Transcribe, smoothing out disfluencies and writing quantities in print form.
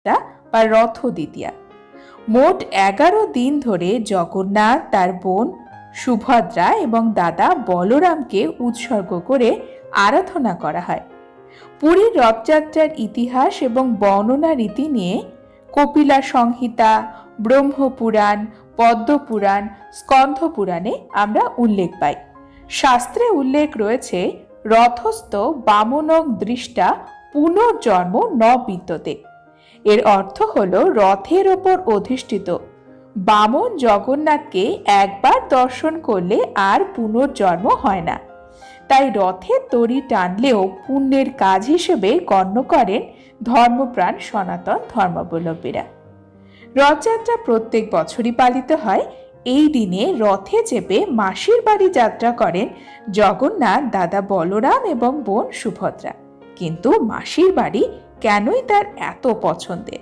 বা রথ দ্বিতীয়া। মোট 11 দিন ধরে জগন্নাথ, তার বোন সুভদ্রা এবং দাদা বলরামকে উৎসর্গ করে আরাধনা করা হয়। পুরীর রথযাত্রার ইতিহাস এবং বর্ণনা রীতি নিয়ে কপিলা সংহিতা, ব্রহ্মপুরাণ, পদ্মপুরাণ, স্কন্ধ পুরাণে আমরা উল্লেখ পাই। শাস্ত্রে উল্লেখ রয়েছে, রথস্থ বামনক দৃষ্টা পুনর্জন্ম ন বিদ্যতে। এর অর্থ হল, রথের ওপর অধিষ্ঠিত বামন জগন্নাথকে একবার দর্শন করলে আর পুনর্জন্ম হয় না। তাই রথের দড়ি টানলেও পুণ্যের কাজ হিসেবে গণ্য করেন ধর্মপ্রাণ সনাতন ধর্মাবলম্বীরা। রথযাত্রা প্রত্যেক বছরই পালিত হয়। এই দিনে রথে চেপে মাসির বাড়ি যাত্রা করেন জগন্নাথ, দাদা বলরাম এবং বোন সুভদ্রা। কিন্তু মাসির বাড়ি কেনই তার এত পছন্দের?